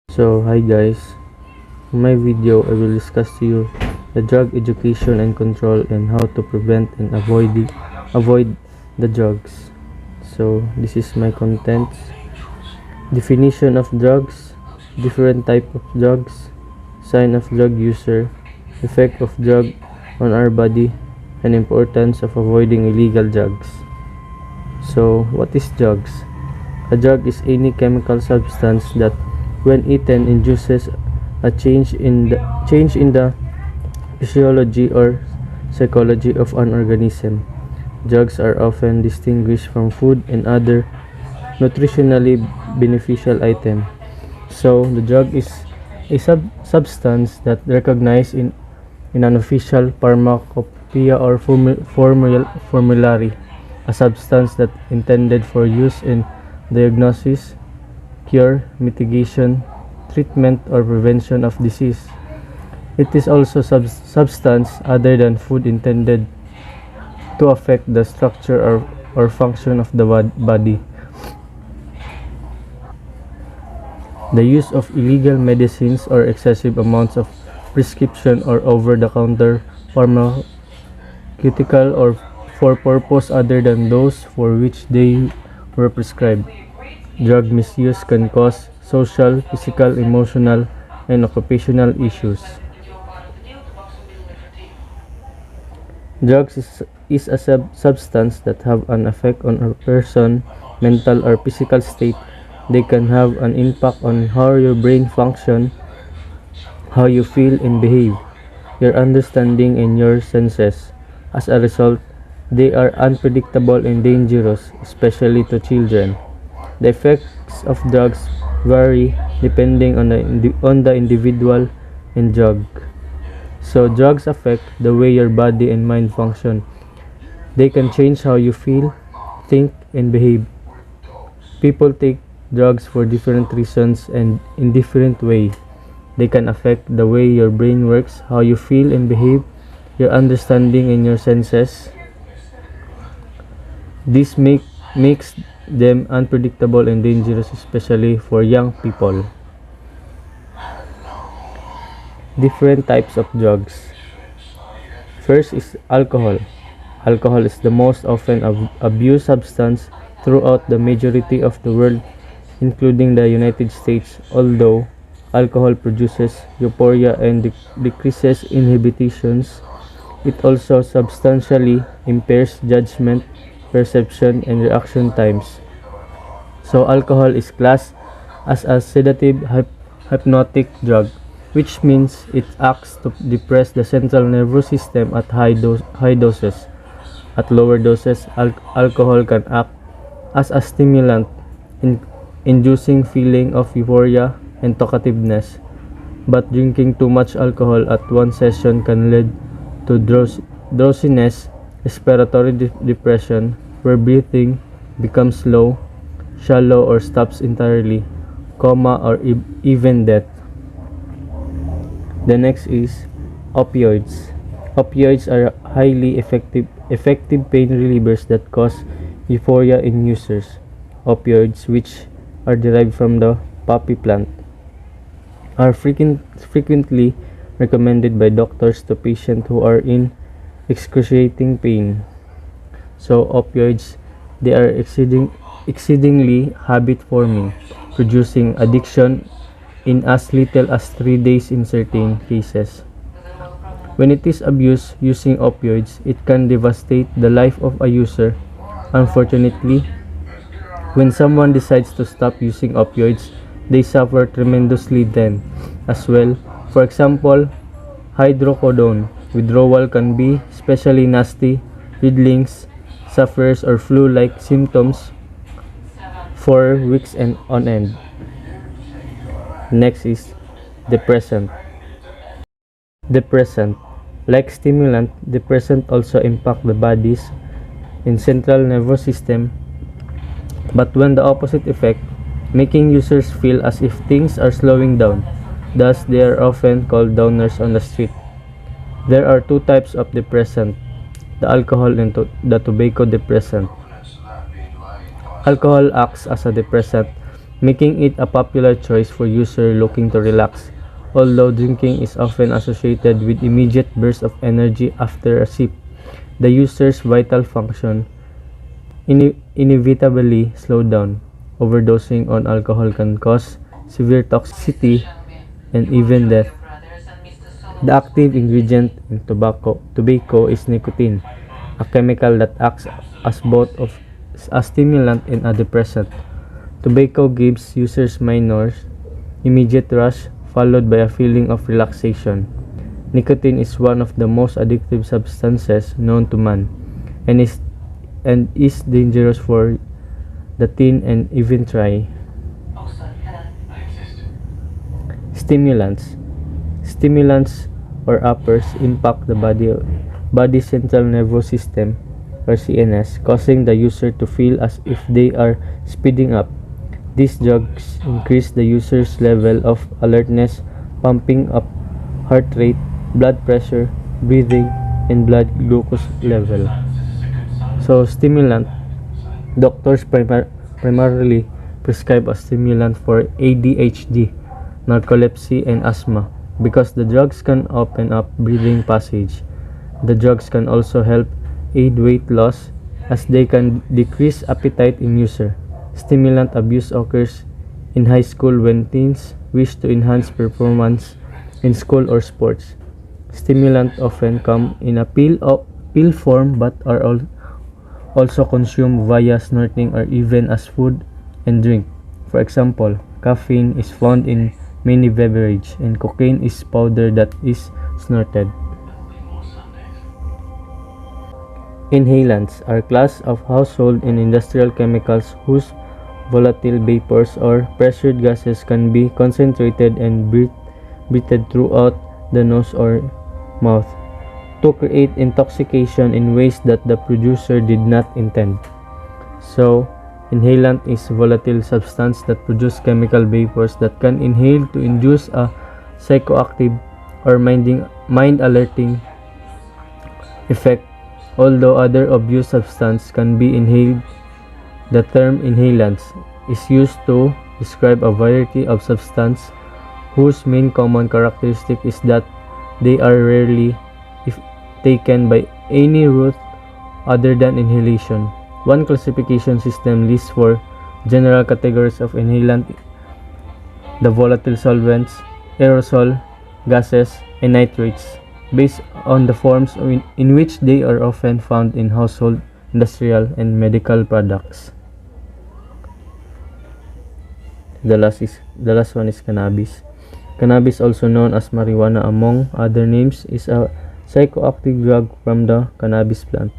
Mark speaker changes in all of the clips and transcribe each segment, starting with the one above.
Speaker 1: So hi guys, in my video I will discuss to you the drug education and control and how to prevent and avoid the drugs. So this is my contents. Definition of drugs, different type of drugs, sign of drug user, effect of drug on our body, and importance of avoiding illegal drugs. So what is drugs? A drug is any chemical substance that when eaten induces a change in the physiology or psychology of an organism. Drugs are often distinguished from food and other nutritionally beneficial items. So the drug is a substance that recognized in an official pharmacopoeia or formulary, a substance that intended for use in diagnosis, cure, mitigation, treatment, or prevention of disease. It is also substance other than food intended to affect the structure or function of the body. The use of illegal medicines or excessive amounts of prescription or over-the-counter pharmaceutical or for purpose other than those for which they were prescribed. Drug misuse can cause social, physical, emotional, and occupational issues. Drugs is a substance that have an effect on a person's mental or physical state. They can have an impact on how your brain functions, how you feel and behave, your understanding and your senses. As a result, they are unpredictable and dangerous, especially to children. The effects of drugs vary depending on the individual and drug. So drugs affect the way your body and mind function. They can change how you feel, think, and behave. People take drugs for different reasons and in different ways. They can affect the way your brain works, how you feel and behave, your understanding and your senses. This makes them unpredictable and dangerous, especially for young people. Different types of drugs. First is alcohol. Alcohol is the most often abused substance throughout the majority of the world, including the United States. Although alcohol produces euphoria and decreases inhibitions, it also substantially impairs judgment, perception, and reaction times. So alcohol is classed as a sedative hypnotic drug, which means it acts to depress the central nervous system at high doses. At lower doses, alcohol can act as a stimulant, inducing feeling of euphoria and talkativeness. But drinking too much alcohol at one session can lead to drowsiness, respiratory depression, where breathing becomes slow, shallow, or stops entirely, coma, or even death. The next is opioids. Opioids are highly effective pain relievers that cause euphoria in users. Opioids, which are derived from the poppy plant, are frequently recommended by doctors to patients who are in excruciating pain. So opioids, they are exceedingly habit-forming, producing addiction in as little as 3 days in certain cases. When it is abused using opioids, it can devastate the life of a user. Unfortunately, when someone decides to stop using opioids, they suffer tremendously then as well. For example, hydrocodone withdrawal can be especially nasty. Riddlings, sufferers, or flu-like symptoms for weeks and on end. Next is depressant. Like stimulant, depressant also impact the body's and central nervous system, but when the opposite effect, making users feel as if things are slowing down. Thus, they are often called downers on the street. There are two types of depressant: the alcohol and the tobacco depressant. Alcohol acts as a depressant making it a popular choice for users looking to relax. Although drinking is often associated with immediate bursts of energy after a sip, the user's vital function inevitably slow down. Overdosing on alcohol can cause severe toxicity and even death. The active ingredient in tobacco is nicotine, a chemical that acts as both a stimulant and a depressant. Tobacco gives users minor, immediate rush followed by a feeling of relaxation. Nicotine is one of the most addictive substances known to man and is dangerous for the thin and even try. Stimulants. Stimulants or uppers impact the body's central nervous system or CNS, causing the user to feel as if they are speeding up. These drugs increase the user's level of alertness, pumping up heart rate, blood pressure, breathing, and blood glucose level. So, stimulant. Doctors primarily prescribe a stimulant for ADHD, narcolepsy, and asthma because the drugs can open up breathing passage. The drugs can also help aid weight loss as they can decrease appetite in user. Stimulant abuse occurs in high school when teens wish to enhance performance in school or sports. Stimulants often come in a pill form but are also consumed via snorting or even as food and drink. For example, caffeine is found in many beverages and cocaine is powder that is snorted. Inhalants are a class of household and industrial chemicals whose volatile vapors or pressured gases can be concentrated and breathed throughout the nose or mouth to create intoxication in ways that the producer did not intend. So, inhalant is volatile substance that produce chemical vapors that can inhale to induce a psychoactive or mind-alerting effect. Although other abuse substances can be inhaled, the term inhalants is used to describe a variety of substances whose main common characteristic is that they are rarely taken by any route other than inhalation. One classification system lists four general categories of inhalant: the volatile solvents, aerosol, gases, and nitrates, based on the forms in which they are often found in household, industrial, and medical products. The last one is cannabis. Cannabis, also known as marijuana among other names, is a psychoactive drug from the cannabis plant.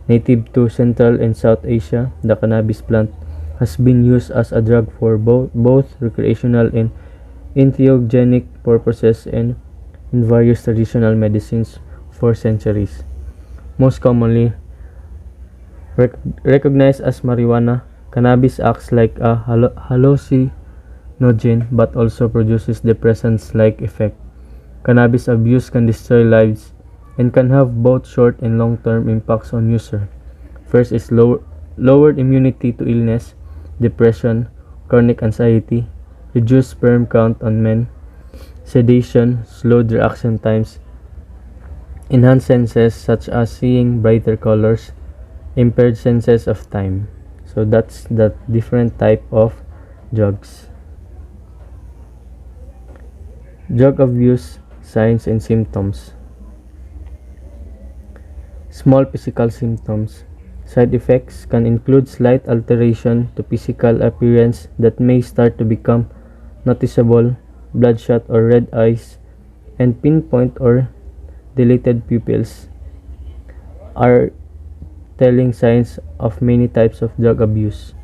Speaker 1: Native to Central and South Asia, the cannabis plant has been used as a drug for both recreational and entheogenic purposes and in various traditional medicines for centuries. Most commonly recognized as marijuana, cannabis acts like a hallucinogen but also produces depressant-like effect. Cannabis abuse can destroy lives and can have both short and long-term impacts on user. First is lowered immunity to illness, depression, chronic anxiety, reduced sperm count on men, sedation, slowed reaction times, enhanced senses such as seeing brighter colors, impaired senses of time. So that's the different type of drugs. Drug abuse, signs and symptoms. Small physical symptoms. Side effects can include slight alteration to physical appearance that may start to become noticeable, bloodshot or red eyes, and pinpoint or dilated pupils are telling signs of many types of drug abuse.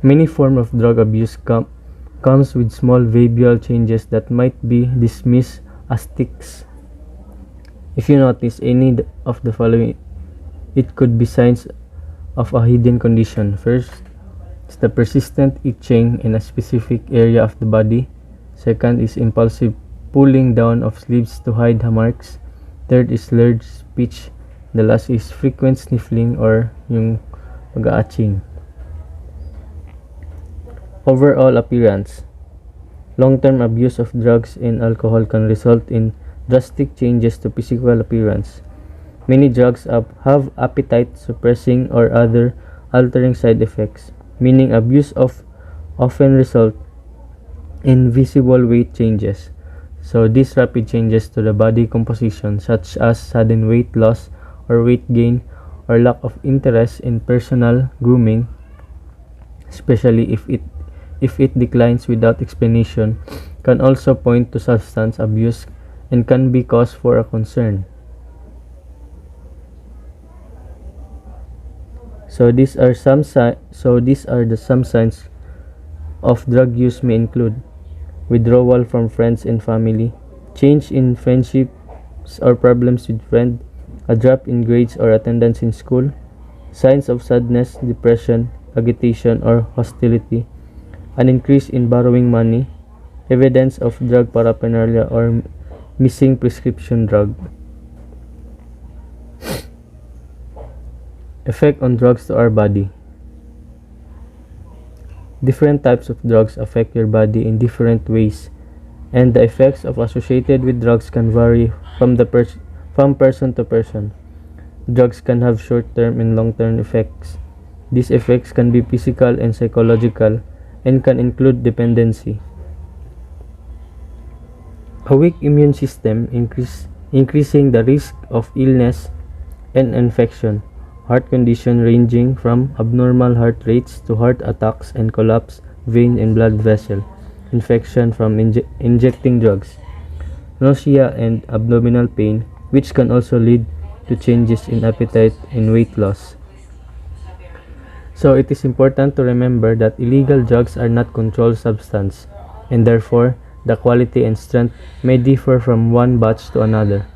Speaker 1: Many forms of drug abuse comes with small behavioral changes that might be dismissed as tics. If you notice any of the following, it could be signs of a hidden condition. First is the persistent itching in a specific area of the body. Second is impulsive pulling down of sleeves to hide marks. Third is slurred speech. The last is frequent sniffling or yung pag-aaching. Overall appearance. Long-term abuse of drugs and alcohol can result in drastic changes to physical appearance. Many drugs have appetite-suppressing or other altering side effects, meaning abuse often result in visible weight changes. So these rapid changes to the body composition, such as sudden weight loss or weight gain or lack of interest in personal grooming, especially if it declines without explanation, can also point to substance abuse and can be cause for a concern. So these are the some signs of drug use may include withdrawal from friends and family, change in friendships or problems with friends, a drop in grades or attendance in school, signs of sadness, depression, agitation or hostility, an increase in borrowing money, evidence of drug paraphernalia or missing prescription drug. Effect on drugs to our body. Different types of drugs affect your body in different ways, and the effects of associated with drugs can vary from person to person. Drugs can have short-term and long-term effects. These effects can be physical and psychological and can include dependency. A weak immune system increasing the risk of illness and infection. Heart condition ranging from abnormal heart rates to heart attacks and collapsed vein and blood vessel. Infection from injecting drugs. Nausea and abdominal pain, which can also lead to changes in appetite and weight loss. So it is important to remember that illegal drugs are not controlled substance, and therefore the quality and strength may differ from one batch to another.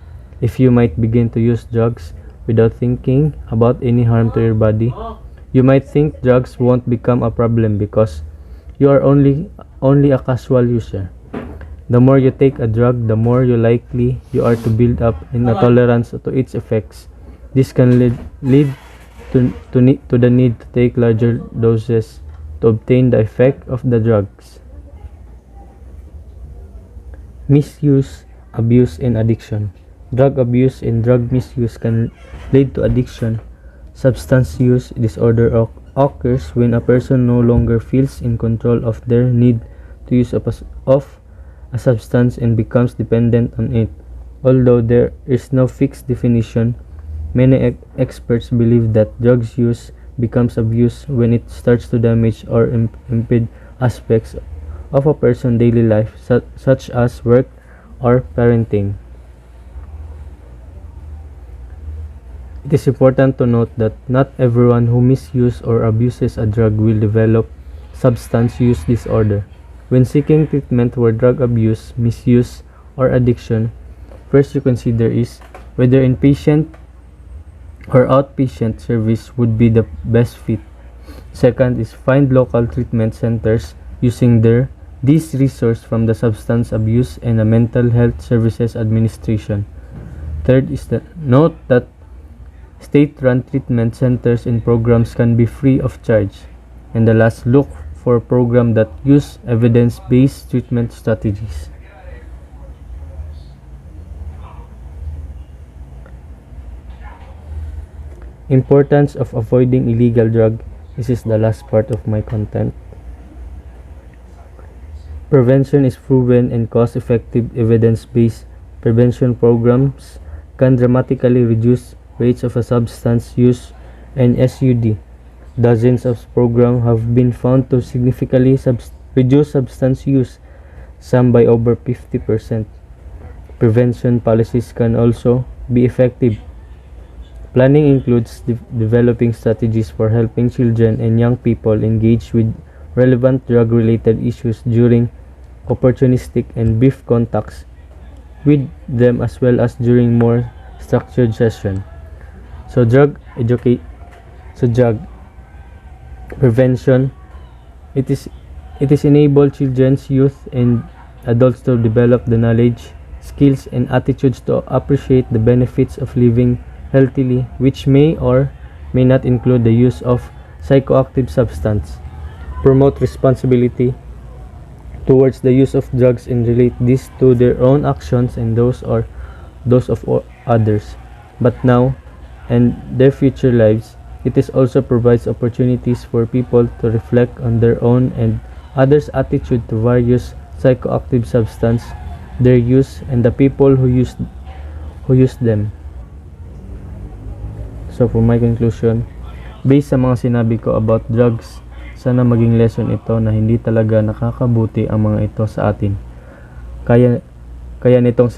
Speaker 1: If you might begin to use drugs without thinking about any harm to your body, you might think drugs won't become a problem because you are only a casual user. The more you take a drug, the more likely you are to build up a tolerance to its effects. This can lead to the need to take larger doses to obtain the effect of the drugs. Misuse, abuse, and addiction. Drug abuse and drug misuse can lead to addiction. Substance use disorder occurs when a person no longer feels in control of their need to use of a substance and becomes dependent on it. Although there is no fixed definition, many experts believe that drugs use becomes abuse when it starts to damage or impede aspects of a person's daily life, such as work or parenting. It is important to note that not everyone who misuses or abuses a drug will develop substance use disorder. When seeking treatment for drug abuse, misuse, or addiction, first you consider is whether inpatient or outpatient service would be the best fit. Second is find local treatment centers using these resources from the Substance Abuse and the Mental Health Services Administration. Third is note that state-run treatment centers and programs can be free of charge. And the last, look for programs that use evidence-based treatment strategies. Importance of avoiding illegal drug. This is the last part of my content. Prevention is proven and cost-effective evidence-based prevention programs can dramatically reduce rates of substance use and SUD. Dozens of programs have been found to significantly reduce substance use, some by over 50%. Prevention policies can also be effective. Planning includes developing strategies for helping children and young people engage with relevant drug-related issues during opportunistic and brief contacts with them, as well as during more structured sessions. So drug prevention, it is enable children, youth, and adults to develop the knowledge, skills, and attitudes to appreciate the benefits of living healthily, which may or may not include the use of psychoactive substance. promote responsibility towards the use of drugs and relate this to their own actions and those of others, but now and their future lives. It is also provides opportunities for people to reflect on their own and others' attitude to various psychoactive substance, their use, and the people who use them. So for my conclusion, based sa mga sinabi ko about drugs, sana maging lesson ito na hindi talaga nakakabuti ang mga ito sa atin. Kaya nitong